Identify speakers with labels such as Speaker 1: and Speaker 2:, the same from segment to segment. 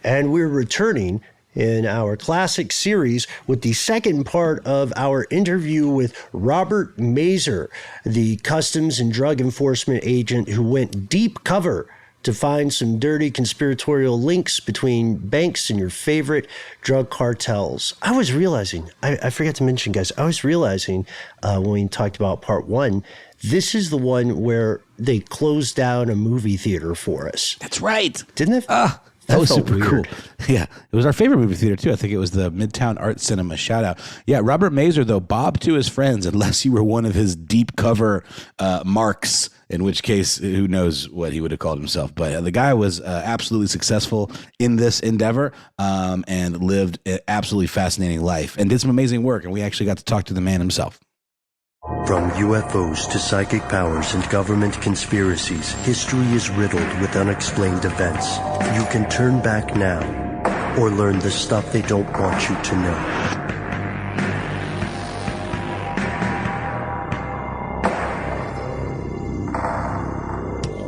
Speaker 1: And we're returning in our classic series with the second part of our interview with Robert Mazur, the Customs and Drug Enforcement agent who went deep cover to find some dirty conspiratorial links between banks and your favorite drug cartels. I was realizing, I forgot to mention, guys, I was realizing when we talked about part one, this is the one where they closed down a movie theater for us.
Speaker 2: That's right.
Speaker 1: Didn't it?
Speaker 2: That was super
Speaker 1: weird.
Speaker 2: cool. Yeah, it was our favorite movie theater, too. I think it was the Midtown Art Cinema. Shout out. Yeah, Robert Mazur, though, Bob to his friends, unless you were one of his deep cover marks, in which case, who knows what he would have called himself. But the guy was absolutely successful in this endeavor and lived an absolutely fascinating life and did some amazing work. And we actually got to talk to the man himself.
Speaker 1: From UFOs to psychic powers and government conspiracies, history is riddled with unexplained events. You can turn back now or learn the stuff they don't want you to know.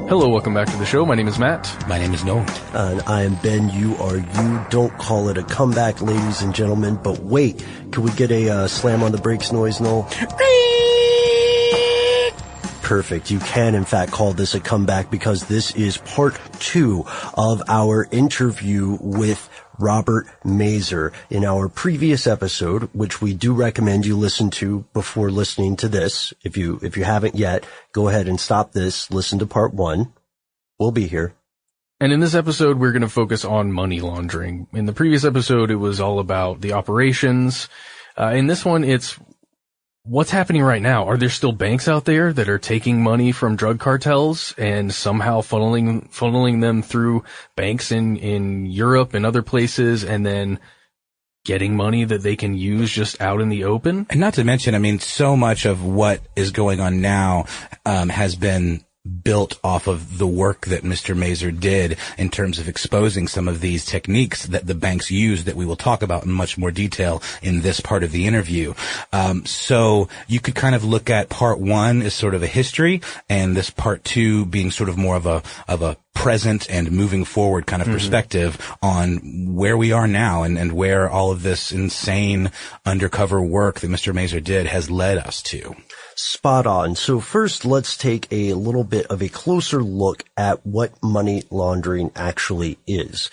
Speaker 3: Hello, welcome back to the show. My name is Matt.
Speaker 2: My name is Noel.
Speaker 1: And I am Ben. You are you. Don't call it a comeback, ladies and gentlemen. But wait, can we get a slam on the brakes noise, Noel? Perfect. You can, in fact, call this a comeback because this is part 2 of our interview with Robert Mazur. In our previous episode, which we do recommend you listen to before listening to this. If you haven't yet, go ahead and stop this. Listen to part 1. We'll be here.
Speaker 3: And in this episode, we're going to focus on money laundering. In the previous episode, it was all about the operations. In this one, it's what's happening right now. Are there still banks out there that are taking money from drug cartels and somehow funneling them through banks in Europe and other places and then getting money that they can use just out in the open?
Speaker 2: And not to mention, I mean, so much of what is going on now has been built off of the work that Mr. Mazur did in terms of exposing some of these techniques that the banks use that we will talk about in much more detail in this part of the interview. So you could kind of look at part 1 as sort of a history and this part 2 being sort of more of a present and moving forward kind of perspective on where we are now and where all of this insane undercover work that Mr. Mazur did has led us to.
Speaker 1: Spot on. So first, let's take a little bit of a closer look at what money laundering actually is.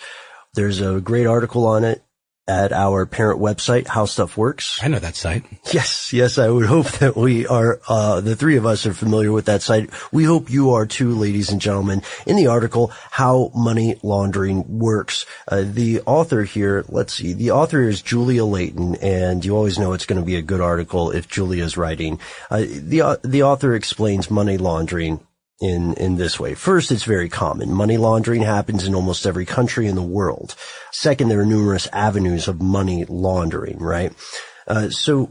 Speaker 1: There's a great article on it at our parent website, How Stuff Works.
Speaker 2: I know that site.
Speaker 1: Yes, I would hope that we are, the three of us are familiar with that site. We hope you are too, ladies and gentlemen. In the article, How Money Laundering Works, the author here, let's see, the author is Julia Layton, and you always know it's going to be a good article if Julia's writing. The author explains money laundering in this way. First, it's very common. Money laundering happens in almost every country in the world. Second, there are numerous avenues of money laundering, right? So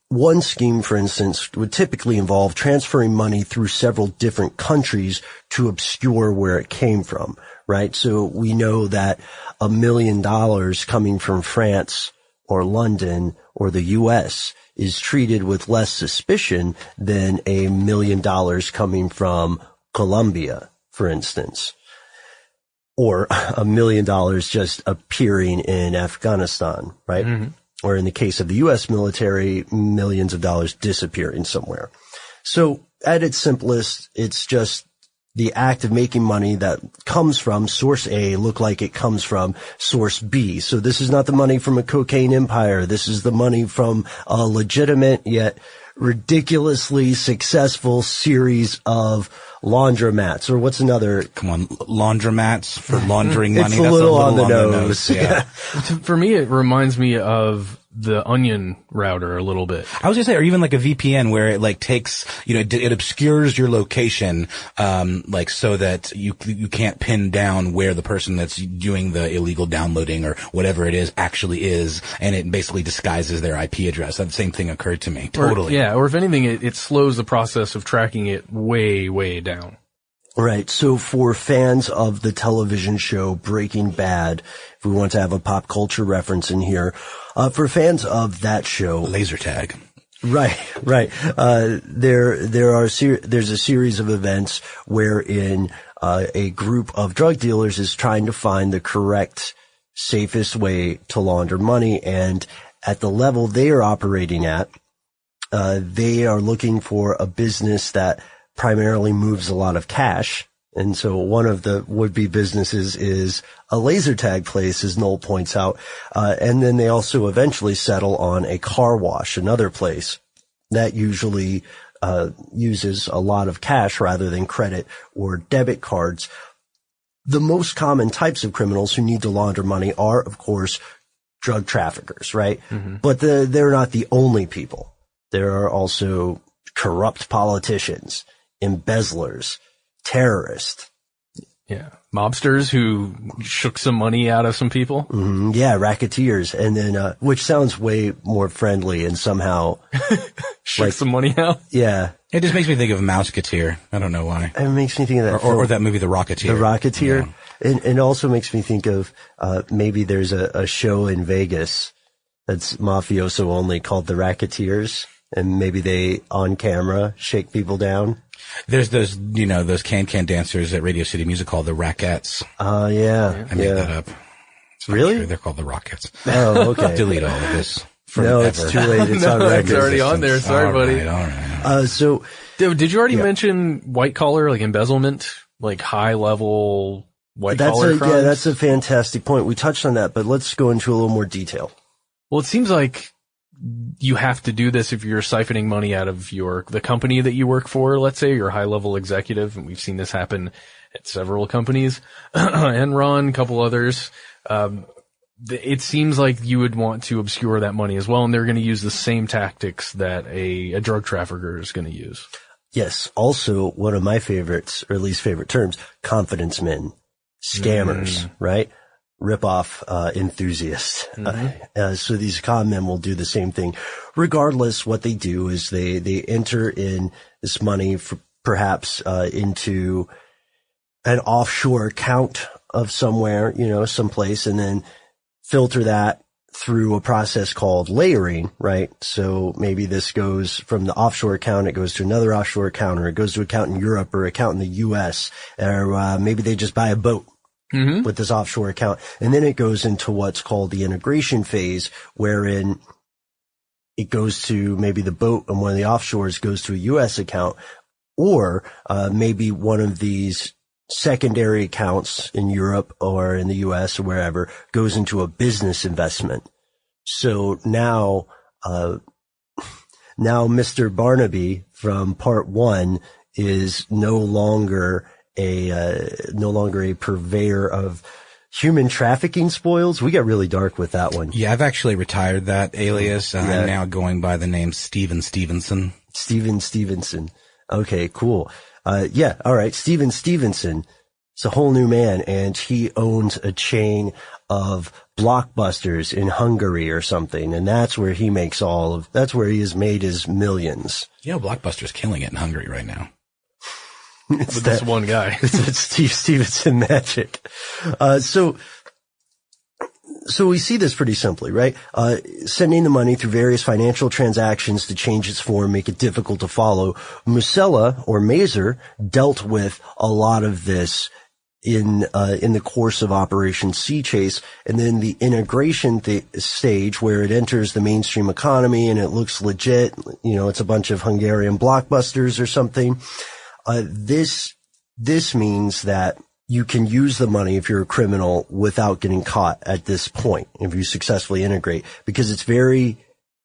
Speaker 1: one scheme, for instance, would typically involve transferring money through several different countries to obscure where it came from, right? So we know that $1 million coming from France or London or the US is treated with less suspicion than $1 million coming from Colombia, for instance, or $1 million just appearing in Afghanistan, right? Mm-hmm. Or in the case of the U.S. military, millions of dollars disappearing somewhere. So at its simplest, it's just the act of making money that comes from source A look like it comes from source B. So this is not the money from a cocaine empire. This is the money from a legitimate yet ridiculously successful series of laundromats. Or what's another?
Speaker 2: Come on, laundromats for laundering money.
Speaker 1: It's a little on the nose.
Speaker 2: Yeah.
Speaker 3: For me, it reminds me of the Onion router a little bit.
Speaker 2: I was gonna say, or even like a VPN where it like takes, it obscures your location, like so that you can't pin down where the person that's doing the illegal downloading or whatever it is actually is, and it basically disguises their IP address. That same thing occurred to me. Totally.
Speaker 3: Or if anything, it slows the process of tracking it way, way down.
Speaker 1: Right. So for fans of the television show Breaking Bad, if we want to have a pop culture reference in here, for fans of that show,
Speaker 2: laser tag.
Speaker 1: Right. There's a series of events wherein a group of drug dealers is trying to find the correct safest way to launder money. And at the level they are operating at, they are looking for a business that primarily moves a lot of cash. And so one of the would-be businesses is a laser tag place, as Noel points out. And then they also eventually settle on a car wash, another place that usually uses a lot of cash rather than credit or debit cards. The most common types of criminals who need to launder money are, of course, drug traffickers, right? Mm-hmm. But they're not the only people. There are also corrupt politicians, embezzlers, terrorists.
Speaker 3: Yeah. Mobsters who shook some money out of some people.
Speaker 1: Mm-hmm. Yeah. Racketeers. And then, which sounds way more friendly and somehow
Speaker 3: shook some money out.
Speaker 1: Yeah.
Speaker 2: It just makes me think of Mouseketeer. I don't know why.
Speaker 1: It makes me think of that
Speaker 2: or that movie, The Rocketeer.
Speaker 1: The Rocketeer.
Speaker 2: Yeah.
Speaker 1: And it also makes me think of, maybe there's a show in Vegas that's mafioso only called The Racketeers. And maybe they, on camera, shake people down.
Speaker 2: There's those, those can-can dancers at Radio City Music Hall, the Rackettes.
Speaker 1: Yeah.
Speaker 2: I made that up.
Speaker 1: Really?
Speaker 2: They're called the Rockets.
Speaker 1: Oh, okay.
Speaker 2: Delete all of this.
Speaker 1: No, it's too late. It's on record.
Speaker 3: It's already on there. Sorry, buddy.
Speaker 2: All right.
Speaker 1: So,
Speaker 3: did you already mention white collar, like embezzlement, like high level white collar crimes?
Speaker 1: Yeah, that's a fantastic point. We touched on that, but let's go into a little more detail.
Speaker 3: Well, it seems like you have to do this if you're siphoning money out of the company that you work for, let's say, you're a high level executive, and we've seen this happen at several companies, Enron, a couple others. It seems like you would want to obscure that money as well, and they're going to use the same tactics that a drug trafficker is going to use.
Speaker 1: Yes. Also, one of my favorites, or least favorite terms, confidence men, scammers, right? Rip-off enthusiasts. Mm-hmm. So these con men will do the same thing. Regardless, what they do is they enter in this money perhaps into an offshore account of somewhere, someplace, and then filter that through a process called layering, right? So maybe this goes from the offshore account, it goes to another offshore account, or it goes to an account in Europe or account in the US, or maybe they just buy a boat. Mm-hmm. With this offshore account. And then it goes into what's called the integration phase, wherein it goes to maybe the boat and one of the offshores goes to a U.S. account, or maybe one of these secondary accounts in Europe or in the U.S. or wherever goes into a business investment. So now Mr. Barnaby from part 1 is no longer a purveyor of human trafficking spoils. We got really dark with that one.
Speaker 2: Yeah, I've actually retired that alias. I'm now going by the name Steven Stevenson.
Speaker 1: Steven Stevenson. Okay, cool. All right. Steven Stevenson. It's a whole new man, and he owns a chain of Blockbusters in Hungary or something, and that's where he makes that's where he has made his millions.
Speaker 2: Blockbuster's killing it in Hungary right now.
Speaker 3: With this one guy.
Speaker 1: It's Steve Stevenson magic. So we see this pretty simply, right? Sending the money through various financial transactions to change its form, make it difficult to follow. Mazur dealt with a lot of this in the course of Operation Sea Chase, and then the integration stage where it enters the mainstream economy and it looks legit. It's a bunch of Hungarian blockbusters or something. This means that you can use the money if you're a criminal without getting caught at this point, if you successfully integrate, because it's very,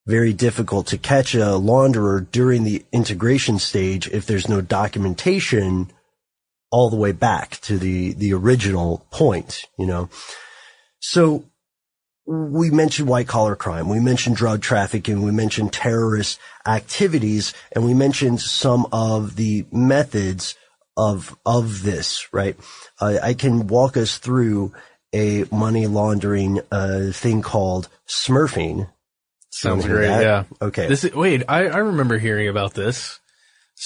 Speaker 1: very difficult to catch a launderer during the integration stage if there's no documentation all the way back to the original point, So we mentioned white collar crime. We mentioned drug trafficking. We mentioned terrorist activities, and we mentioned some of the methods of this, right? I can walk us through a money laundering, thing called smurfing.
Speaker 3: Sounds great. Yeah.
Speaker 1: Okay.
Speaker 3: I remember hearing about this.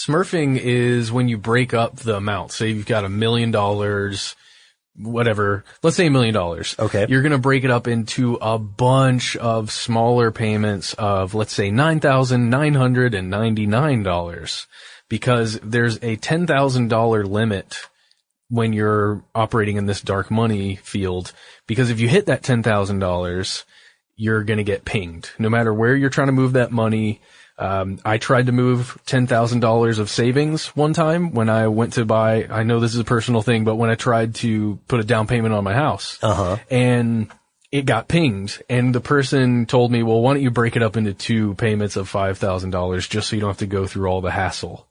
Speaker 3: Smurfing is when you break up the amount. Say you've got $1 million, whatever, let's say $1 million.
Speaker 1: Okay.
Speaker 3: You're going to break it up into a bunch of smaller payments of, let's say, $9,999, because there's a $10,000 limit when you're operating in this dark money field, because if you hit that $10,000, you're going to get pinged no matter where you're trying to move that money. I tried to move $10,000 of savings one time when I went to buy, I know this is a personal thing, but when I tried to put a down payment on my house, and it got pinged, and the person told me, well, why don't you break it up into 2 payments of $5,000 just so you don't have to go through all the hassle.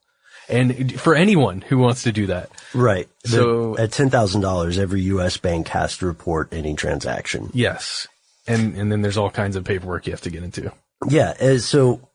Speaker 3: And for anyone who wants to do that.
Speaker 1: Right.
Speaker 3: So
Speaker 1: at $10,000, every U.S. bank has to report any transaction.
Speaker 3: Yes. And then there's all kinds of paperwork you have to get into.
Speaker 1: Yeah. So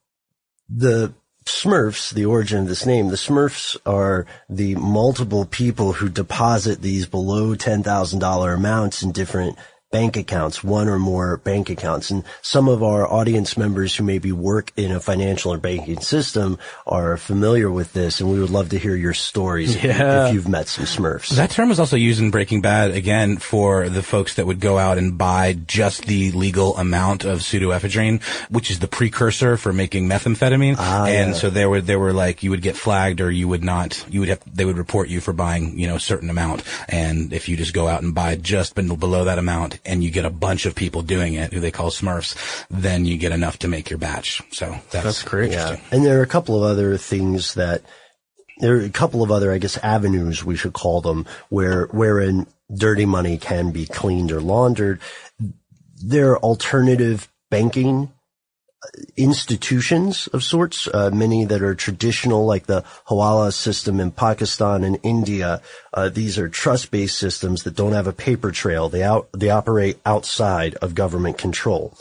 Speaker 1: the Smurfs, the origin of this name, the Smurfs are the multiple people who deposit these below $10,000 amounts in different bank accounts, one or more bank accounts. And some of our audience members who maybe work in a financial or banking system are familiar with this, and we would love to hear your stories if you've met some Smurfs.
Speaker 2: That term was also used in Breaking Bad, again, for the folks that would go out and buy just the legal amount of pseudoephedrine, which is the precursor for making methamphetamine. So there were like, you would get flagged, or you would not, they would report you for buying, a certain amount. And if you just go out and buy just below that amount, and you get a bunch of people doing it, who they call Smurfs, then you get enough to make your batch. So that's great.
Speaker 1: Yeah. And there are a couple of other things I guess, avenues, we should call them, wherein dirty money can be cleaned or laundered. There are alternative banking institutions of sorts, many that are traditional, like the Hawala system in Pakistan and India. These are trust-based systems that don't have a paper trail. They operate outside of government control.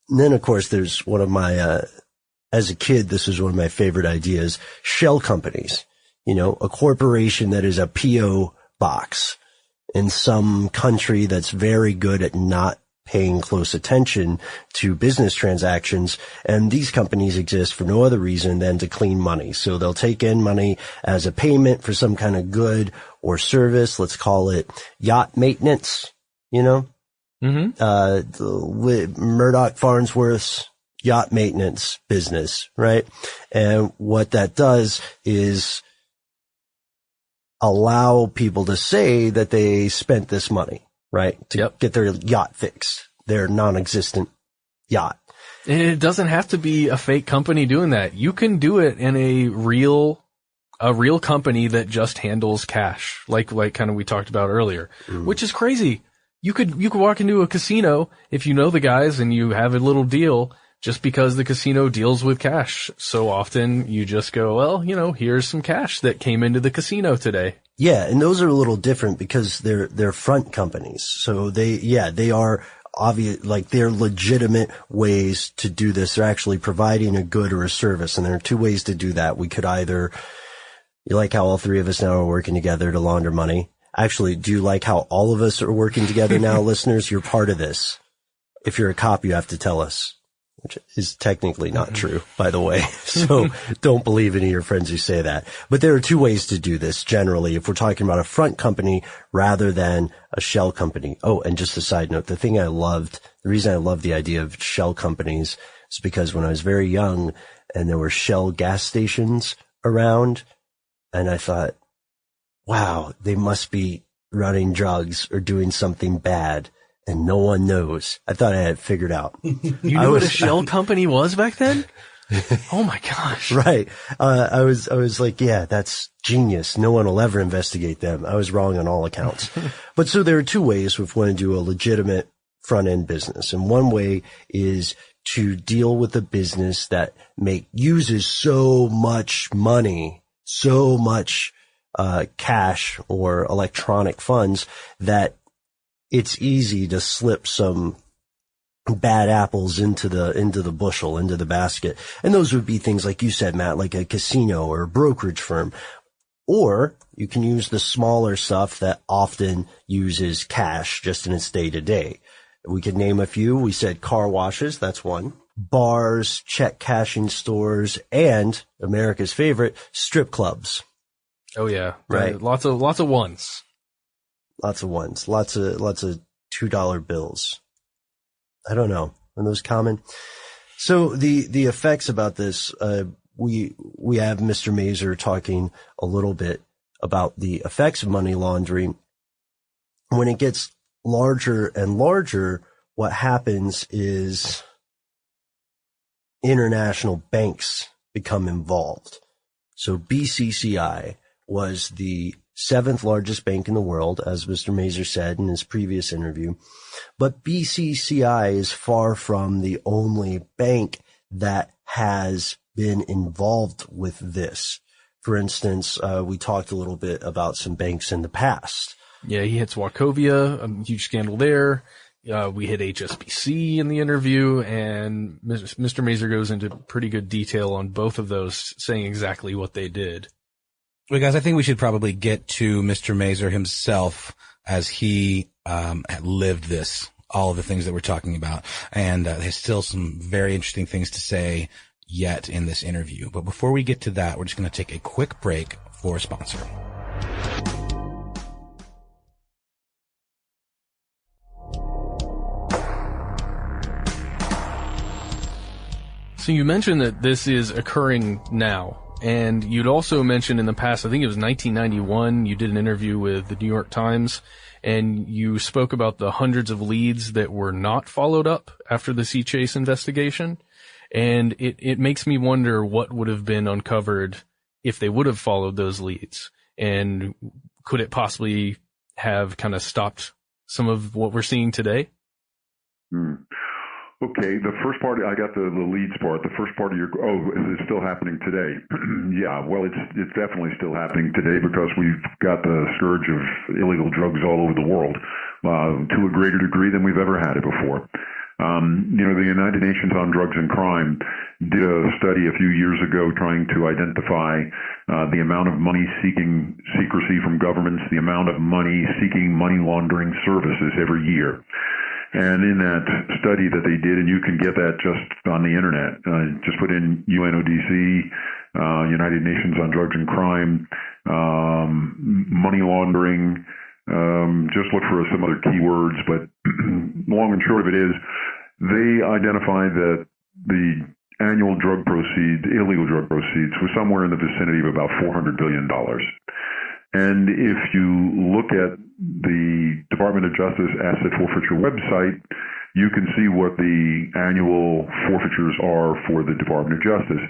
Speaker 1: And then, of course, there's one of my, as a kid, this was one of my favorite ideas, shell companies. A corporation that is a P.O. box in some country that's very good at not paying close attention to business transactions. And these companies exist for no other reason than to clean money. So they'll take in money as a payment for some kind of good or service. Let's call it yacht maintenance, Murdoch Farnsworth's yacht maintenance business, right? And what that does is allow people to say that they spent this money, right? To get their yacht fixed, their non-existent yacht.
Speaker 3: And it doesn't have to be a fake company doing that. You can do it in a real company that just handles cash, like kind of we talked about earlier, which is crazy. You could walk into a casino if you know the guys and you have a little deal, just because the casino deals with cash so often. You just go, well, here's some cash that came into the casino today.
Speaker 1: Yeah, and those are a little different because they're front companies. So they are obvious, like they're legitimate ways to do this. They're actually providing a good or a service, and there are 2 ways to do that. We could either, you like how all 3 of us now are working together to launder money. Actually, do you like how all of us are working together now, listeners? You're part of this. If you're a cop, you have to tell us, which is technically not true, by the way. So don't believe any of your friends who say that. But there are 2 ways to do this generally, if we're talking about a front company rather than a shell company. Oh, and just a side note, the reason I loved the idea of shell companies is because when I was very young and there were Shell gas stations around, and I thought, wow, they must be running drugs or doing something bad, and no one knows. I thought I had it figured out.
Speaker 3: You knew what a shell company was back then? Oh my gosh.
Speaker 1: Right. I was like, yeah, that's genius. No one will ever investigate them. I was wrong on all accounts. But so there are 2 ways if we want to do a legitimate front end business. And one way is to deal with a business that uses so much money, so much cash or electronic funds that it's easy to slip some bad apples into the bushel, into the basket. And those would be things like you said, Matt, like a casino or a brokerage firm. Or you can use the smaller stuff that often uses cash just in its day to day. We could name a few. We said car washes. That's one. Bars, check cashing stores, and America's favorite, strip clubs.
Speaker 3: Oh yeah.
Speaker 1: Right.
Speaker 3: Lots of ones.
Speaker 1: Lots of ones. Lots of $2 bills. I don't know. Are those common? So the effects about this, we have Mr. Mazur talking a little bit about the effects of money laundering. When it gets larger and larger, what happens is international banks become involved. So BCCI was the 7th largest bank in the world, as Mr. Mazur said in his previous interview. But BCCI is far from the only bank that has been involved with this. For instance, we talked a little bit about some banks in the past.
Speaker 3: Yeah, he hits Wachovia, a huge scandal there. We hit HSBC in the interview, and Mr. Mazur goes into pretty good detail on both of those, saying exactly what they did.
Speaker 2: Well, guys, I think we should probably get to Mr. Mazur himself, as he lived this, all of the things that we're talking about. And there's still some very interesting things to say yet in this interview. But before we get to that, we're just going to take a quick break for a sponsor.
Speaker 3: So you mentioned that this is occurring now, and you'd also mentioned in the past, I think it was 1991, you did an interview with the New York Times, and you spoke about the hundreds of leads that were not followed up after the Sea Chase investigation. And it makes me wonder what would have been uncovered if they would have followed those leads. And could it possibly have kind of stopped some of what we're seeing today?
Speaker 4: Okay, the first part, I got the leads part. The first part of your, is it still happening today? Yeah, well, it's definitely still happening today because we've got the scourge of illegal drugs all over the world to a greater degree than we've ever had it before. The United Nations on Drugs and Crime did a study a few years ago trying to identify the amount of money seeking secrecy from governments, the amount of money seeking money laundering services every year. And in that study that they did, and you can get that just on the internet, just put in UNODC, United Nations on Drugs and Crime, money laundering, just look for some other keywords, but long and short of it is, they identified that the annual drug proceeds, illegal drug proceeds, was somewhere in the vicinity of about $400 billion. And if you look at the Department of Justice asset forfeiture website, you can see what the annual forfeitures are for the Department of Justice.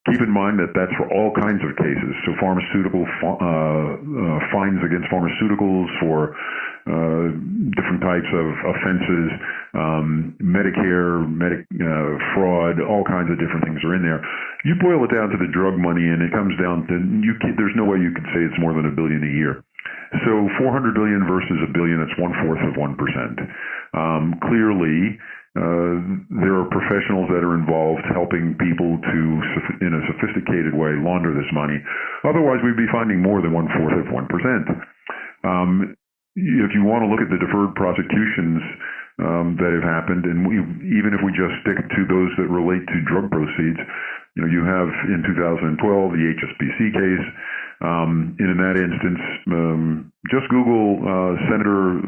Speaker 4: Keep in mind that that's for all kinds of cases. So pharmaceutical fines against pharmaceuticals for different types of offenses, Medicare, fraud, all kinds of different things are in there. You boil it down to the drug money, and it comes down to there's no way you could say it's more than $1 billion a year. So 400 billion versus $1 billion, it's 1/4 of 1%. Clearly, there are professionals that are involved helping people to, in a sophisticated way, launder this money. Otherwise, we'd be finding more than 1/4 of 1%. If you want to look at the deferred prosecutions that have happened, and even if we just stick to those that relate to drug proceeds, you have in 2012 the HSBC case. In that instance, just Google Senator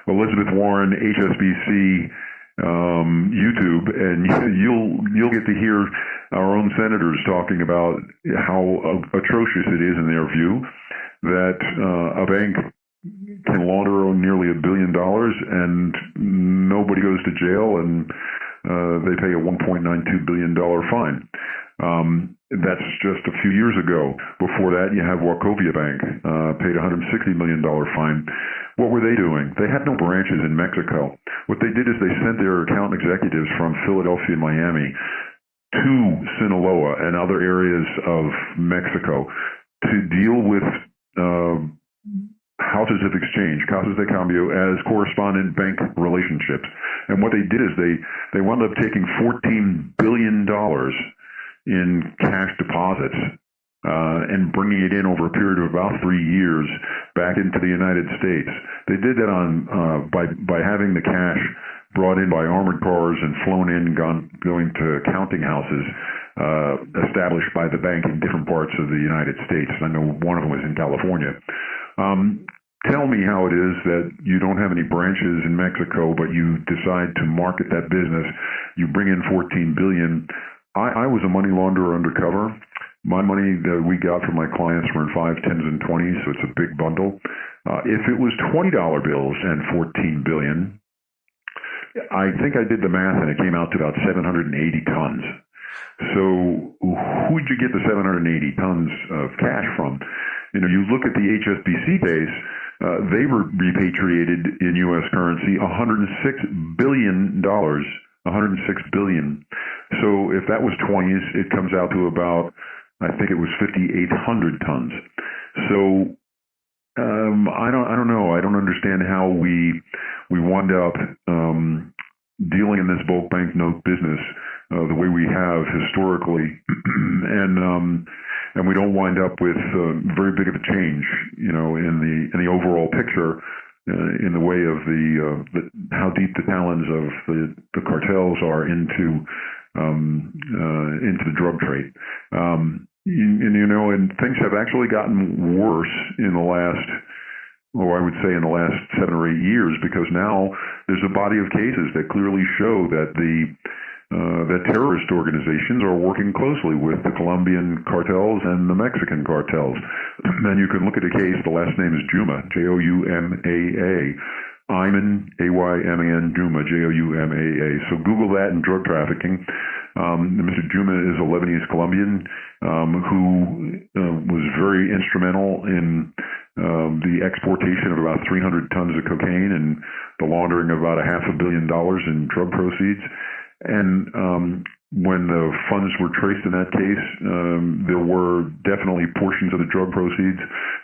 Speaker 4: Elizabeth Warren HSBC YouTube, and you'll get to hear our own senators talking about how atrocious it is in their view that a bank can launder nearly $1 billion and nobody goes to jail, and they pay a $1.92 billion fine. That's just a few years ago. Before that, you have Wachovia Bank, paid a $160 million fine. What were they doing? They had no branches in Mexico. What they did is they sent their account executives from Philadelphia and Miami to Sinaloa and other areas of Mexico to deal with houses of exchange, casas de cambio, as correspondent bank relationships. And what they did is they wound up taking $14 billion in cash deposits and bringing it in over a period of about 3 years back into the United States. They did that by having the cash brought in by armored cars and flown in, going to counting houses established by the bank in different parts of the United States. I know one of them was in California. Tell me how it is that you don't have any branches in Mexico, but you decide to market that business. You bring in $14 billion. I was a money launderer undercover, My money that we got from my clients were in 5s, 10s, and 20s, so it's a big bundle. If it was $20 bills and $14 billion, I think I did the math and it came out to about 780 tons. So who'd you get the 780 tons of cash from? You look at the HSBC base, they were repatriated in U.S. currency $106 billion. $106 billion. So if that was 20s, it comes out to about, I think it was 5,800 tons. So I don't know. I don't understand how we wind up dealing in this bulk banknote business the way we have historically, and we don't wind up with very big of a change, in the overall picture, in the way of the how deep the talons of the cartels are into the drug trade. And things have actually gotten worse in the last, I would say in the last 7 or 8 years, because now there's a body of cases that clearly show that that terrorist organizations are working closely with the Colombian cartels and the Mexican cartels. And you can look at a case, the last name is Juma, Joumaa. Ayman, Ayman, Juma, Joumaa. So Google that in drug trafficking. Mr. Juma is a Lebanese Colombian who was very instrumental in the exportation of about 300 tons of cocaine and the laundering of about $500 million in drug proceeds. And when the funds were traced in that case, there were definitely portions of the drug proceeds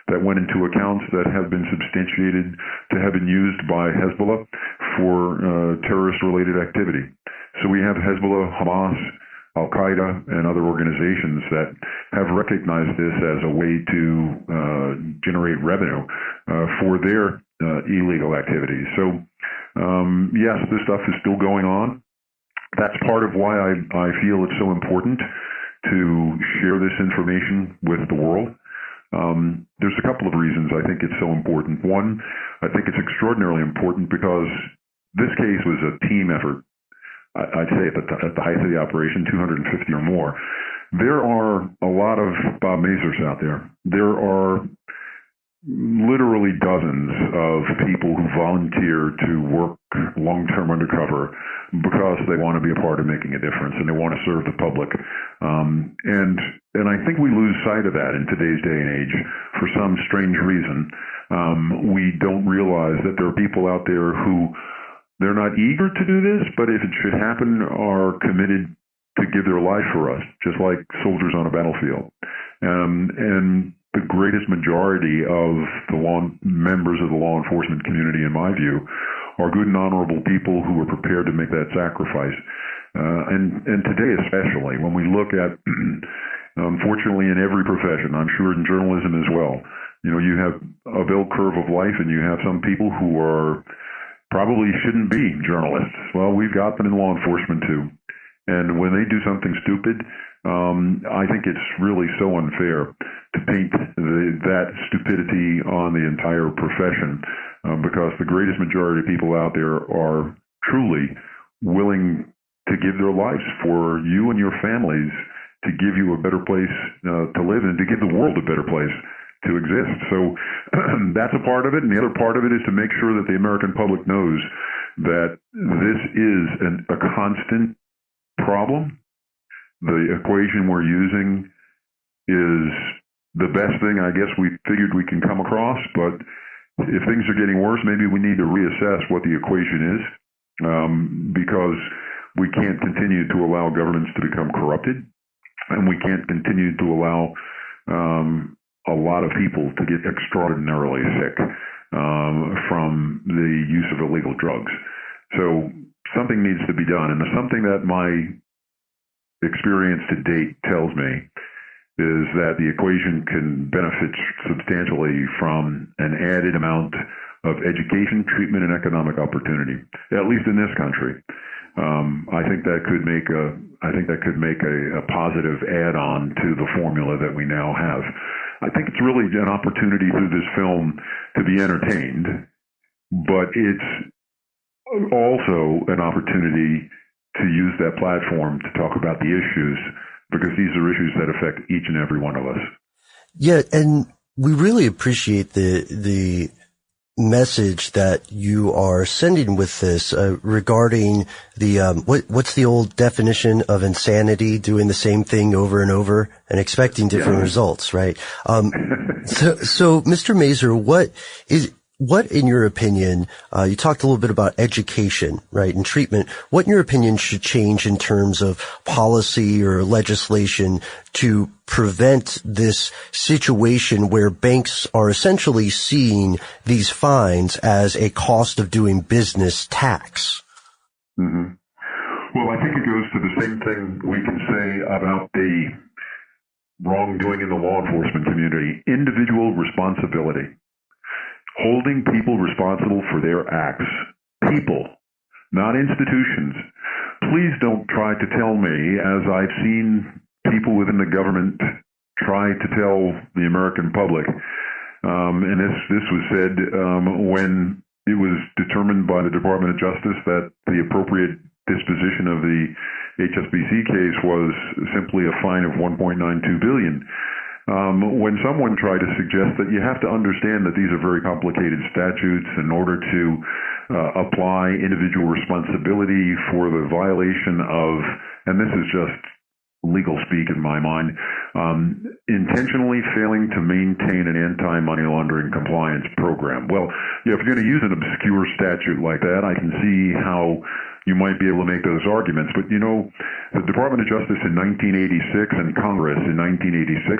Speaker 4: that went into accounts that have been substantiated to have been used by Hezbollah for terrorist-related activity. So we have Hezbollah, Hamas, Al-Qaeda, and other organizations that have recognized this as a way to generate revenue for their illegal activities. So, yes, this stuff is still going on. That's part of why I feel it's so important to share this information with the world. There's a couple of reasons I think it's so important. One, I think it's extraordinarily important because this case was a team effort. I'd say at the height of the operation, 250 or more. There are a lot of Bob Mazurs out there. There are literally dozens of people who volunteer to work long-term undercover because they want to be a part of making a difference and they want to serve the public. And I think we lose sight of that in today's day and age for some strange reason. We don't realize that there are people out there who they're not eager to do this, but if it should happen, are committed to give their life for us, just like soldiers on a battlefield. And the greatest majority of the members of the law enforcement community, in my view, are good and honorable people who are prepared to make that sacrifice. And today especially, when we look at, unfortunately in every profession, I'm sure in journalism as well, you have a bell curve of life and you have some people who are probably shouldn't be journalists. Well, we've got them in law enforcement too. And when they do something stupid, I think it's really so unfair to paint that stupidity on the entire profession, because the greatest majority of people out there are truly willing to give their lives for you and your families, to give you a better place to live and to give the world a better place to exist. So that's a part of it. And the other part of it is to make sure that the American public knows that this is a constant problem. The equation we're using is the best thing I guess we figured we can come across, but if things are getting worse, maybe we need to reassess what the equation is, because we can't continue to allow governments to become corrupted, and we can't continue to allow a lot of people to get extraordinarily sick from the use of illegal drugs. So something needs to be done, and something that my experience to date tells me is that the equation can benefit substantially from an added amount of education, treatment, and economic opportunity, at least in this country. I think that could make a positive add-on to the formula that we now have. I think it's really an opportunity through this film to be entertained, but it's also an opportunity to use that platform to talk about the issues because these are issues that affect each and every one of us.
Speaker 1: Yeah, and we really appreciate the message that you are sending with this regarding the what's the old definition of insanity? Doing the same thing over and over and expecting different results, right? So, Mr. Mazur, what, in your opinion, you talked a little bit about education, right, and treatment. What, in your opinion, should change in terms of policy or legislation to prevent this situation where banks are essentially seeing these fines as a cost of doing business tax?
Speaker 4: Mm-hmm. Well, I think it goes to the same thing we can say about the wrongdoing in the law enforcement community. Individual responsibility. Holding people responsible for their acts. People, not institutions. Please don't try to tell me, as I've seen people within the government try to tell the American public, and this was said when it was determined by the Department of Justice that the appropriate disposition of the HSBC case was simply a fine of $1.92 billion. When someone tried to suggest that you have to understand that these are very complicated statutes in order to apply individual responsibility for the violation of, and this is just legal speak in my mind, intentionally failing to maintain an anti-money laundering compliance program. Well, if you're going to use an obscure statute like that, I can see how you might be able to make those arguments. But, the Department of Justice in 1986 and Congress in 1986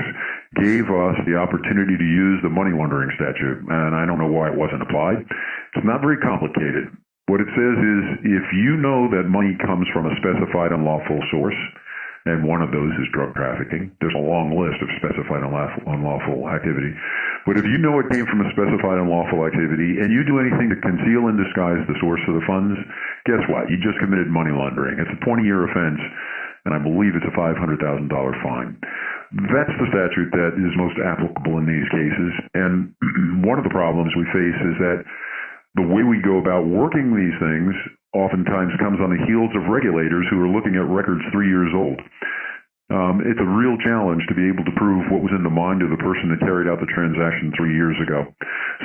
Speaker 4: gave us the opportunity to use the money laundering statute, and I don't know why it wasn't applied. It's not very complicated. What it says is if you know that money comes from a specified unlawful source, and one of those is drug trafficking. There's a long list of specified unlawful activity. But if you know it came from a specified unlawful activity and you do anything to conceal and disguise the source of the funds, guess what? You just committed money laundering. It's a 20-year offense, and I believe it's a $500,000 fine. That's the statute that is most applicable in these cases. And one of the problems we face is that the way we go about working these things oftentimes comes on the heels of regulators who are looking at records 3 years old. It's a real challenge to be able to prove what was in the mind of the person that carried out the transaction 3 years ago.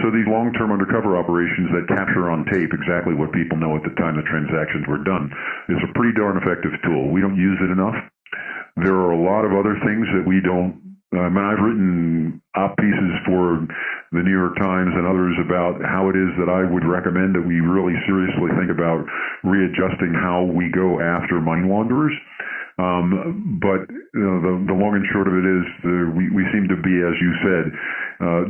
Speaker 4: So these long-term undercover operations that capture on tape exactly what people know at the time the transactions were done is a pretty darn effective tool. We don't use it enough. There are a lot of other things that we don't. I've written op pieces for the New York Times and others about how it is that I would recommend that we really seriously think about readjusting how we go after money launderers. But the long and short of it is we seem to be, as you said,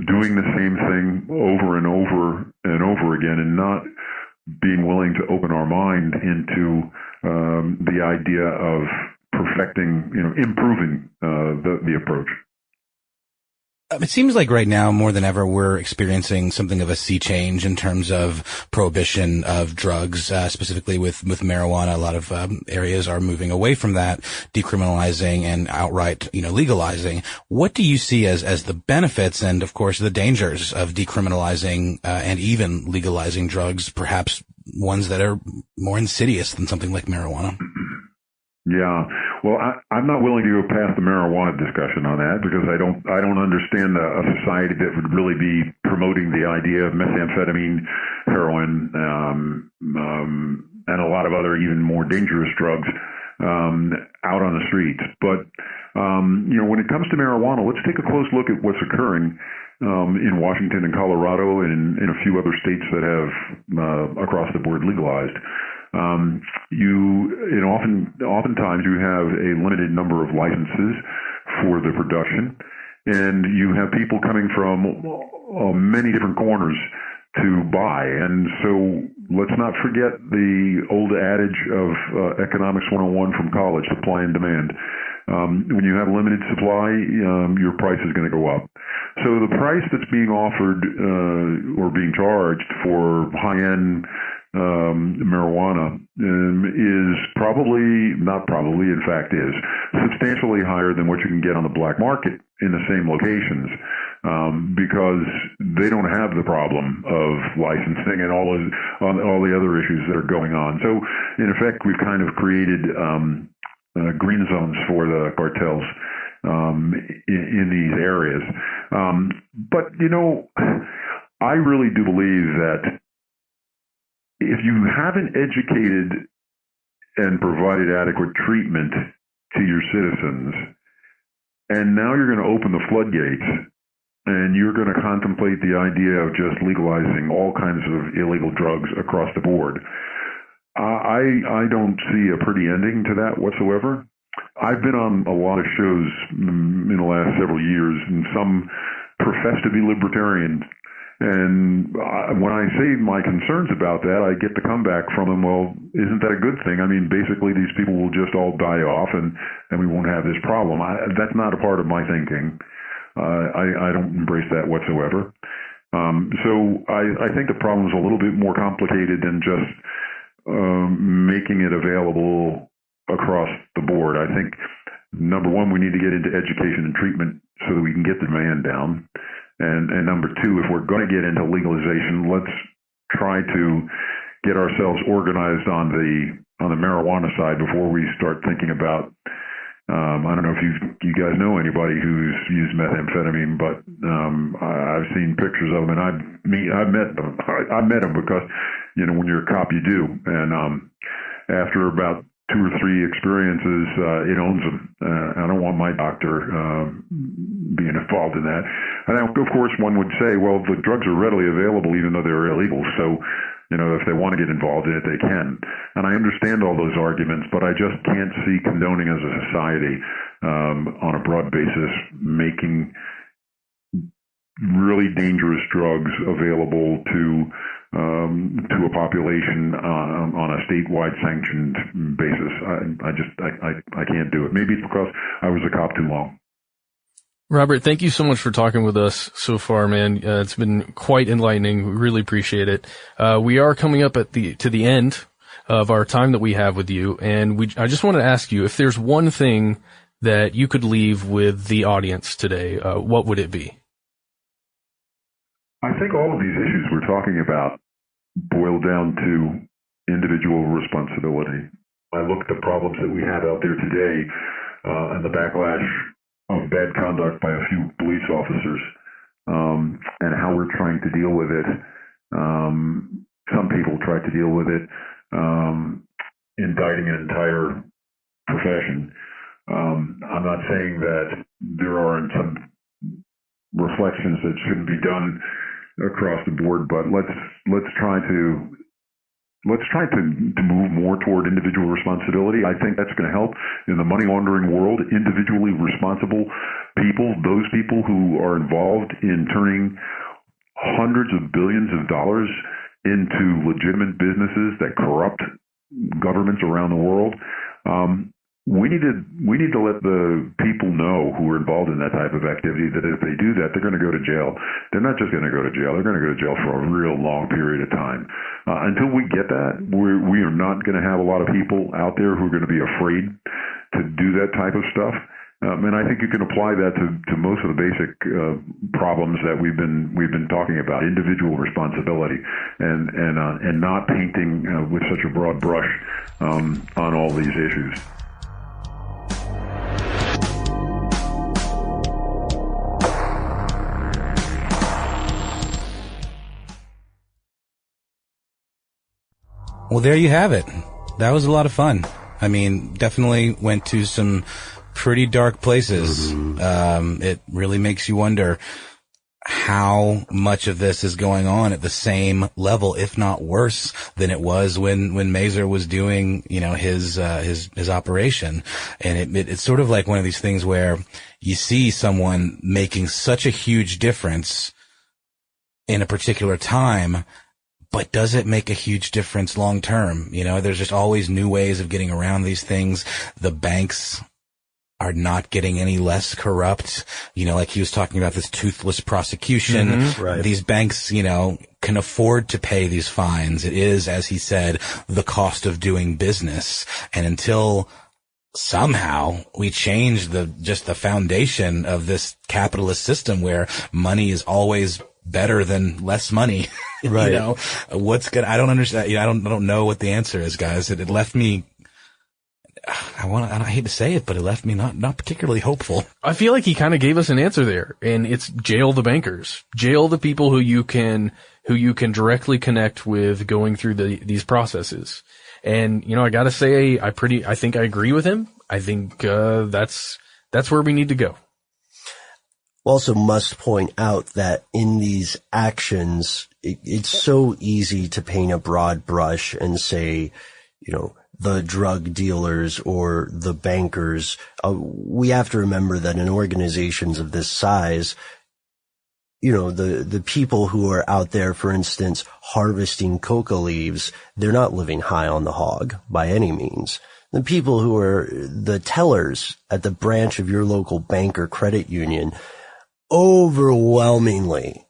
Speaker 4: doing the same thing over and over and over again, and not being willing to open our mind into the idea of perfecting, improving the approach.
Speaker 2: It seems like right now, more than ever, we're experiencing something of a sea change in terms of prohibition of drugs, specifically with marijuana. A lot of areas are moving away from that, decriminalizing and outright, legalizing. What do you see as the benefits and, of course, the dangers of decriminalizing and even legalizing drugs, perhaps ones that are more insidious than something like marijuana?
Speaker 4: Yeah, well, I'm not willing to go past the marijuana discussion on that because I don't understand a society that would really be promoting the idea of methamphetamine, heroin, and a lot of other even more dangerous drugs out on the streets. But when it comes to marijuana, let's take a close look at what's occurring in Washington and Colorado and in a few other states that have across the board legalized. Oftentimes you have a limited number of licenses for the production, and you have people coming from many different corners to buy. And so let's not forget the old adage of Economics 101 from college, supply and demand. When you have limited supply, your price is going to go up. So the price that's being offered or being charged for high-end marijuana is in fact is substantially higher than what you can get on the black market in the same locations, because they don't have the problem of licensing and all the other issues that are going on. So in effect, we've kind of created green zones for the cartels in these areas. But I really do believe that if you haven't educated and provided adequate treatment to your citizens, and now you're going to open the floodgates, and you're going to contemplate the idea of just legalizing all kinds of illegal drugs across the board, I don't see a pretty ending to that whatsoever. I've been on a lot of shows in the last several years, and some profess to be libertarians. And when I say my concerns about that, I get the comeback from them, well, isn't that a good thing? I mean, basically, these people will just all die off, and we won't have this problem. That's not a part of my thinking. I don't embrace that whatsoever. So I think the problem is a little bit more complicated than just making it available across the board. I think, number one, we need to get into education and treatment so that we can get the demand down. And number two, if we're going to get into legalization, let's try to get ourselves organized on the marijuana side before we start thinking about. I don't know if you guys know anybody who's used methamphetamine, but I've seen pictures of them, and I've met them. I met them because when you're a cop, you do. And after about 2 or 3 experiences, it owns them. I don't want my doctor being involved in that. And of course, one would say, well, the drugs are readily available even though they're illegal. So, if they want to get involved in it, they can. And I understand all those arguments, but I just can't see condoning as a society on a broad basis making really dangerous drugs available to a population on a statewide sanctioned basis. I can't do it. Maybe it's because I was a cop too long.
Speaker 3: Robert, thank you so much for talking with us so far, man. It's been quite enlightening. We really appreciate it. We are coming up to the end of our time that we have with you, and I just want to ask you if there's one thing that you could leave with the audience today, what would it be?
Speaker 4: I think all of these issues we're talking about boil down to individual responsibility. I look at the problems that we have out there today and the backlash of bad conduct by a few police officers and how we're trying to deal with it. Some people try to deal with it indicting an entire profession. I'm not saying that there aren't some reflections that shouldn't be done across the board, but let's try to move more toward individual responsibility. I think that's going to help in the money laundering world. Individually responsible people, those people who are involved in turning hundreds of billions of dollars into legitimate businesses that corrupt governments around the world. We need to let the people know who are involved in that type of activity that if they do that, they're going to go to jail. They're not just going to go to jail. They're going to go to jail for a real long period of time. Until we get that, we are not going to have a lot of people out there who are going to be afraid to do that type of stuff. And I think you can apply that to most of the basic problems that we've been talking about: individual responsibility and not painting with such a broad brush on all these issues.
Speaker 2: Well, there you have it. That was a lot of fun. I mean, definitely went to some pretty dark places. It really makes you wonder how much of this is going on at the same level, if not worse, than it was when Mazur was doing, his operation. And it's sort of like one of these things where you see someone making such a huge difference in a particular time, but does it make a huge difference long term? There's just always new ways of getting around these things. The banks are not getting any less corrupt. Like he was talking about this toothless prosecution.
Speaker 1: Right.
Speaker 2: These banks, can afford to pay these fines. It is, as he said, the cost of doing business. And until somehow we change the foundation of this capitalist system where money is always better than less money.
Speaker 1: Right.
Speaker 2: What's good? I don't understand. I don't know what the answer is, guys. It left me, I hate to say it, but it left me not particularly hopeful.
Speaker 3: I feel like he kind of gave us an answer there, and it's jail the bankers, jail the people who you can directly connect with going through these processes. And, I gotta say, I think I agree with him. I think, that's where we need to go.
Speaker 1: Also must point out that in these actions, it's so easy to paint a broad brush and say, the drug dealers or the bankers. We have to remember that in organizations of this size, the people who are out there, for instance, harvesting coca leaves, they're not living high on the hog by any means. The people who are the tellers at the branch of your local bank or credit union overwhelmingly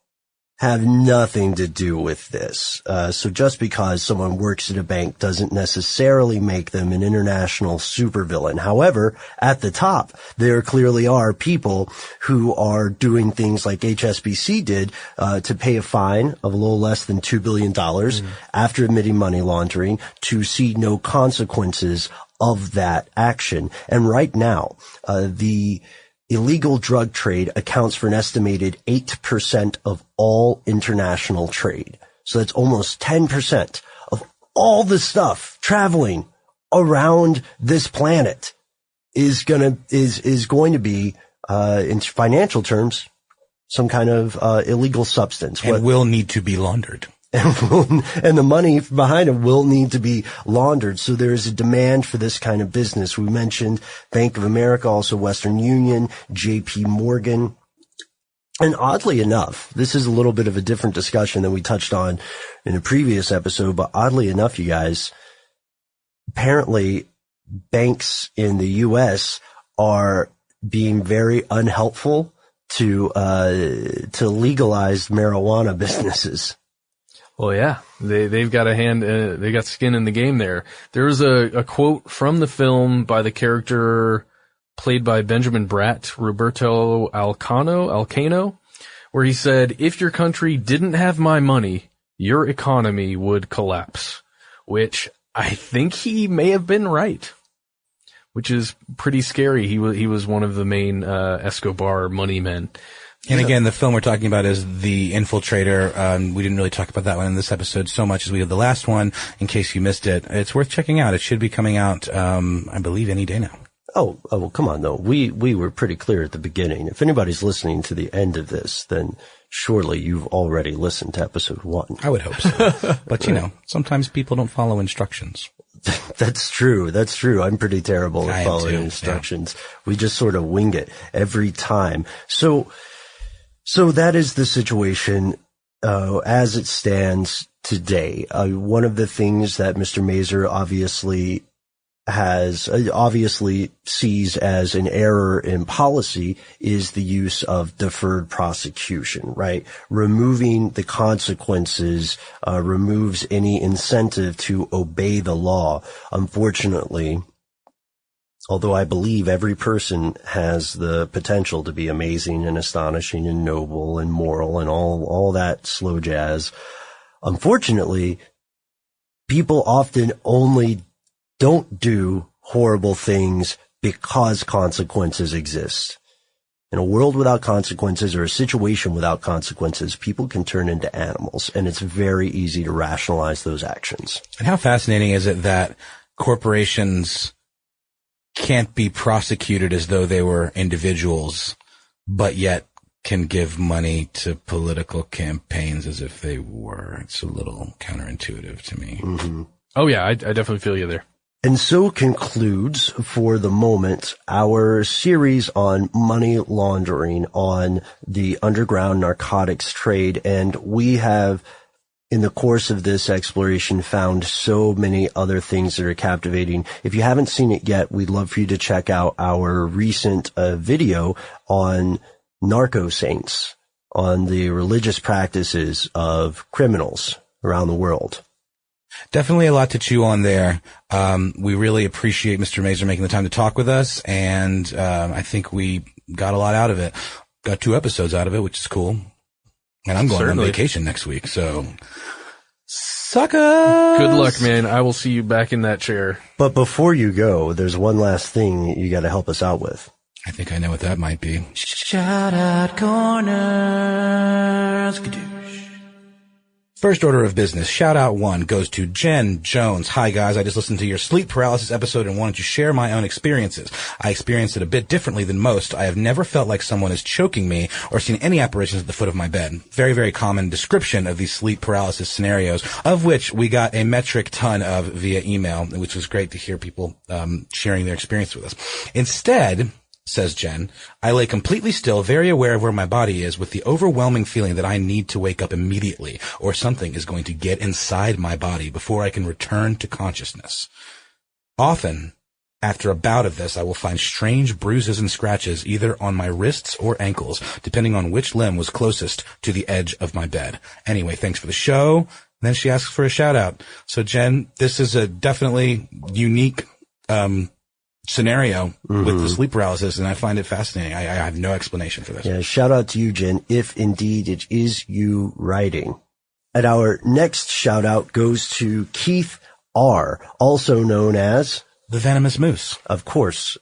Speaker 1: have nothing to do with this. So just because someone works at a bank doesn't necessarily make them an international supervillain. However, at the top, there clearly are people who are doing things like HSBC did, to pay a fine of a little less than $2 billion after admitting money laundering to see no consequences of that action. And right now, the illegal drug trade accounts for an estimated 8% of all international trade. So that's almost 10% of all the stuff traveling around this planet is going to be, in financial terms, some kind of, illegal substance.
Speaker 2: And will need to be laundered.
Speaker 1: And the money behind it will need to be laundered. So there is a demand for this kind of business. We mentioned Bank of America, also Western Union, JP Morgan. And oddly enough, this is a little bit of a different discussion than we touched on in a previous episode, but oddly enough, you guys, apparently banks in the U.S. are being very unhelpful to legalize marijuana businesses.
Speaker 3: Well, yeah, they've got they got skin in the game there. There's a quote from the film by the character played by Benjamin Bratt, Roberto Alcano, where he said, "If your country didn't have my money, your economy would collapse," which I think he may have been right, which is pretty scary. He was one of the main, Escobar money men.
Speaker 2: And again, the film we're talking about is The Infiltrator. We didn't really talk about that one in this episode so much as we did the last one. In case you missed it, it's worth checking out. It should be coming out, I believe, any day now.
Speaker 1: Oh, well, come on, though. We were pretty clear at the beginning. If anybody's listening to the end of this, then surely you've already listened to episode 1.
Speaker 2: I would hope so. But, sometimes people don't follow instructions.
Speaker 1: That's true. I'm pretty terrible at following instructions. Yeah. We just sort of wing it every time. So that is the situation, as it stands today. One of the things that Mr. Mazur obviously sees as an error in policy is the use of deferred prosecution, right? Removing the consequences, removes any incentive to obey the law. Unfortunately, although I believe every person has the potential to be amazing and astonishing and noble and moral and all that slow jazz, unfortunately, people often only don't do horrible things because consequences exist. In a world without consequences or a situation without consequences, people can turn into animals, and it's very easy to rationalize those actions.
Speaker 2: And how fascinating is it that corporations can't be prosecuted as though they were individuals, but yet can give money to political campaigns as if they were? It's a little counterintuitive to me.
Speaker 1: Mm-hmm.
Speaker 3: Oh yeah, I definitely feel you there.
Speaker 1: And so concludes, for the moment, our series on money laundering, on the underground narcotics trade. And we have, in the course of this exploration, found so many other things that are captivating. If you haven't seen it yet, we'd love for you to check out our recent video on narco saints, on the religious practices of criminals around the world.
Speaker 2: Definitely a lot to chew on there. We really appreciate Mr. Mazur making the time to talk with us, and I think we got a lot out of it. Got 2 episodes out of it, which is cool. And I'm going on vacation next week, so Suckers!
Speaker 3: Good luck, man. I will see you back in that chair.
Speaker 1: But before you go, there's one last thing you got to help us out with.
Speaker 2: I think I know what that might be.
Speaker 1: Shout out corners.
Speaker 2: First order of business, shout out one goes to Jen Jones. Hi guys, I just listened to your sleep paralysis episode and wanted to share my own experiences. I experienced it a bit differently than most. I have never felt like someone is choking me or seen any apparitions at the foot of my bed. Very, very common description of these sleep paralysis scenarios, of which we got a metric ton of via email, which was great to hear people sharing their experience with us. Instead, says Jen, I lay completely still, very aware of where my body is, with the overwhelming feeling that I need to wake up immediately, or something is going to get inside my body before I can return to consciousness. Often, after a bout of this, I will find strange bruises and scratches either on my wrists or ankles, depending on which limb was closest to the edge of my bed. Anyway, thanks for the show. And then she asks for a shout out. So Jen, this is a definitely unique scenario with the sleep paralysis, and I find it fascinating. I have no explanation for this.
Speaker 1: Yeah, shout out to you, Jen, if indeed it is you writing. And our next shout out goes to Keith R., also known as
Speaker 2: The Venomous Moose.
Speaker 1: Of course.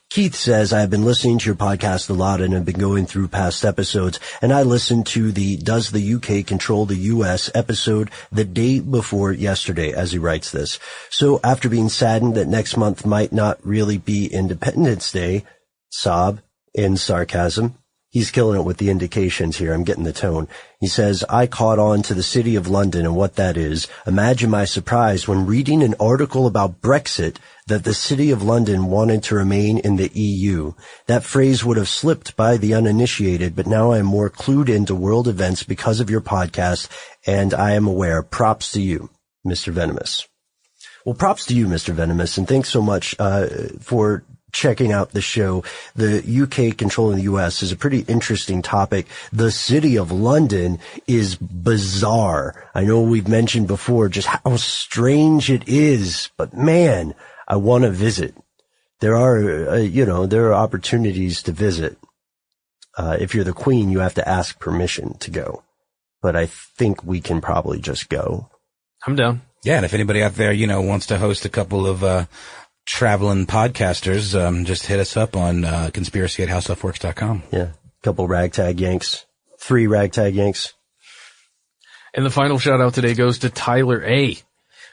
Speaker 1: Keith says, I've been listening to your podcast a lot and have been going through past episodes, and I listened to the Does the UK Control the US episode the day before yesterday, as he writes this. So after being saddened that next month might not really be Independence Day, sob, in sarcasm, he's killing it with the indications here. I'm getting the tone. He says, I caught on to the City of London and what that is. Imagine my surprise when reading an article about Brexit that the City of London wanted to remain in the EU. That phrase would have slipped by the uninitiated, but now I am more clued into world events because of your podcast, and I am aware. Props to you, Mr. Venomous. Well, props to you, Mr. Venomous, and thanks so much for checking out the show. The UK controlling the US is a pretty interesting topic. The City of London is bizarre. I know we've mentioned before just how strange it is, but man, I want to visit. There are, there are opportunities to visit. If you're the Queen, you have to ask permission to go, but I think we can probably just go.
Speaker 3: I'm down.
Speaker 2: Yeah. And if anybody out there, wants to host a couple of, traveling podcasters, just hit us up on conspiracy@howstuffworks.com.
Speaker 1: Yeah, a couple ragtag yanks, 3 ragtag yanks.
Speaker 3: And the final shout out today goes to Tyler A.,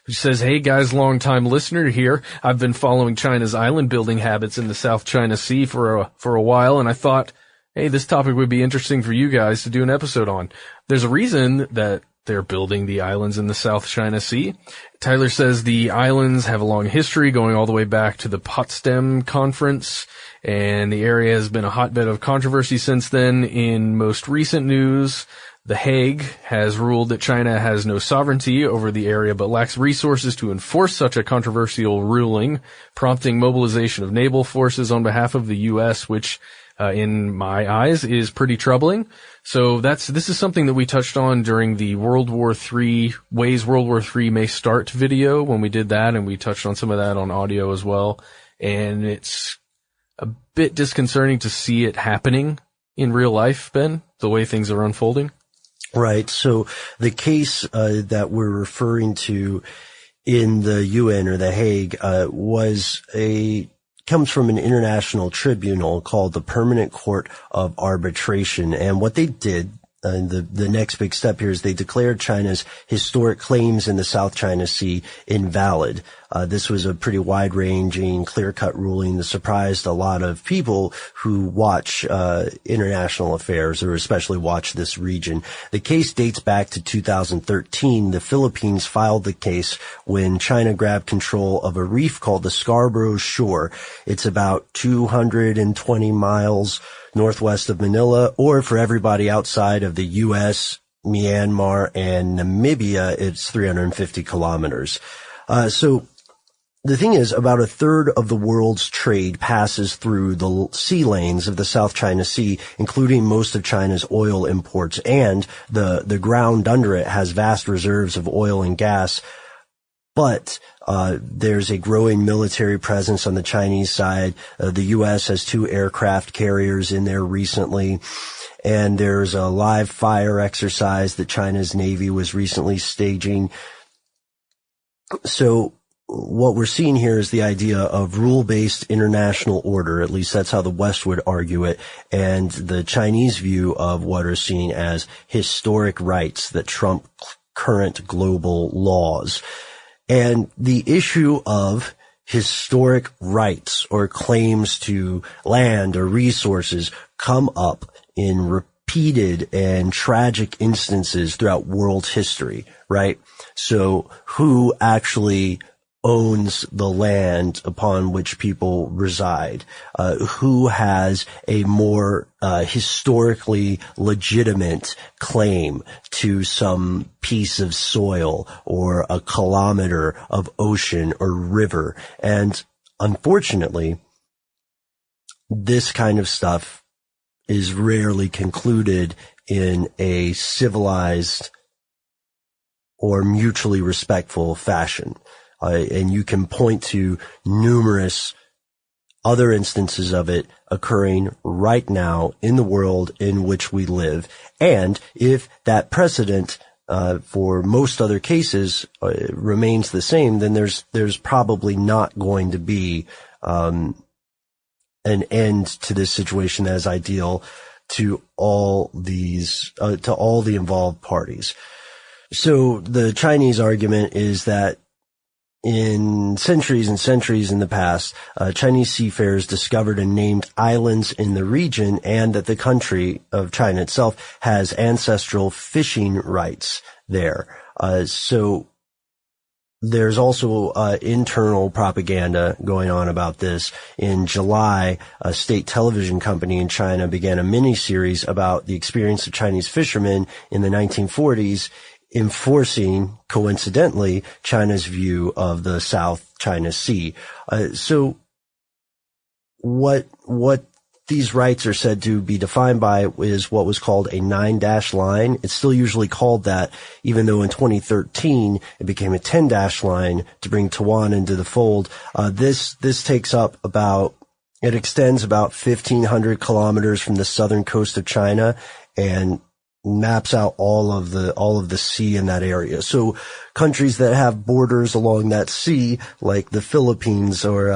Speaker 3: who says, hey guys, long time listener here. I've been following China's island building habits in the South China Sea for a while, and I thought, hey, this topic would be interesting for you guys to do an episode on. There's a reason that they're building the islands in the South China Sea. Tyler says the islands have a long history going all the way back to the Potsdam Conference, and the area has been a hotbed of controversy since then. In most recent news, The Hague has ruled that China has no sovereignty over the area but lacks resources to enforce such a controversial ruling, prompting mobilization of naval forces on behalf of the U.S., which in my eyes is pretty troubling. So this is something that we touched on during the World War III, Ways World War III May Start video when we did that, and we touched on some of that on audio as well. And it's a bit disconcerting to see it happening in real life, Ben, the way things are unfolding.
Speaker 1: Right. So the case that we're referring to in the UN or the Hague comes from an international tribunal called the Permanent Court of Arbitration. And what they did, the next big step here is they declared China's historic claims in the South China Sea invalid. This was a pretty wide-ranging, clear-cut ruling that surprised a lot of people who watch international affairs, or especially watch this region. The case dates back to 2013. The Philippines filed the case when China grabbed control of a reef called the Scarborough Shoal. It's about 220 miles northwest of Manila, or for everybody outside of the U.S., Myanmar, and Namibia, it's 350 kilometers. So the thing is, about a third of the world's trade passes through the sea lanes of the South China Sea, including most of China's oil imports, and the ground under it has vast reserves of oil and gas. But there's a growing military presence on the Chinese side. The U.S. has 2 aircraft carriers in there recently, and there's a live fire exercise that China's Navy was recently staging. So what we're seeing here is the idea of rule-based international order. At least that's how the West would argue it. And the Chinese view of what are seen as historic rights that trump current global laws. And the issue of historic rights or claims to land or resources come up in repeated and tragic instances throughout world history, right? So who actually owns the land upon which people reside? Who has a more historically legitimate claim to some piece of soil or a kilometer of ocean or river? And unfortunately, this kind of stuff is rarely concluded in a civilized or mutually respectful fashion. And you can point to numerous other instances of it occurring right now in the world in which we live. And if that precedent for most other cases remains the same, then there's probably not going to be an end to this situation as ideal to all the involved parties. So the Chinese argument is that in centuries and centuries in the past, Chinese seafarers discovered and named islands in the region, and that the country of China itself has ancestral fishing rights there. So there's also internal propaganda going on about this. In July, a state television company in China began a mini-series about the experience of Chinese fishermen in the 1940s, enforcing, coincidentally, China's view of the South China Sea. So what these rights are said to be defined by is what was called a 9-dash line. It's still usually called that, even though in 2013 it became a 10-dash line to bring Taiwan into the fold. This takes up it extends about 1,500 kilometers from the southern coast of China and maps out all of the sea in that area. So countries that have borders along that sea, like the Philippines or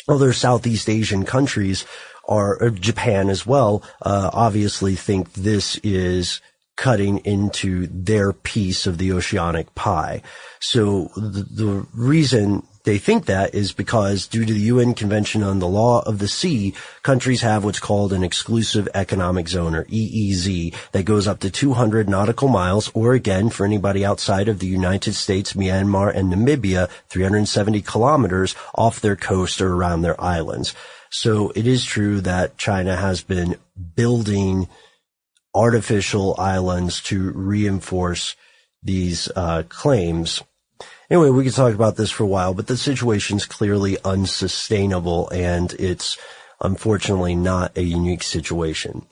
Speaker 1: other Southeast Asian countries, or Japan as well, obviously think this is cutting into their piece of the oceanic pie. So the reason they think that is because, due to the UN Convention on the Law of the Sea, countries have what's called an exclusive economic zone, or EEZ, that goes up to 200 nautical miles, or again, for anybody outside of the United States, Myanmar, and Namibia, 370 kilometers off their coast or around their islands. So it is true that China has been building artificial islands to reinforce these claims. Anyway, we could talk about this for a while, but the situation's clearly unsustainable, and it's unfortunately not a unique situation.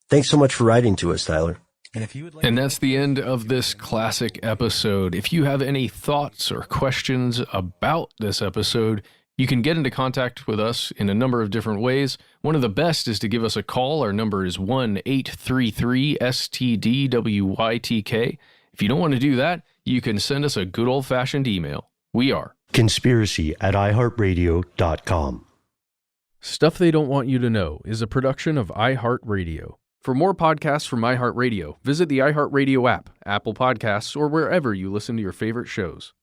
Speaker 1: Thanks so much for writing to us, Tyler.
Speaker 3: And that's the end of this classic episode. If you have any thoughts or questions about this episode, you can get into contact with us in a number of different ways. One of the best is to give us a call. Our number is 1-833-STDWYTK. If you don't want to do that, you can send us a good old-fashioned email. We are
Speaker 1: conspiracy@iHeartRadio.com.
Speaker 3: Stuff They Don't Want You to Know is a production of iHeartRadio. For more podcasts from iHeartRadio, visit the iHeartRadio app, Apple Podcasts, or wherever you listen to your favorite shows.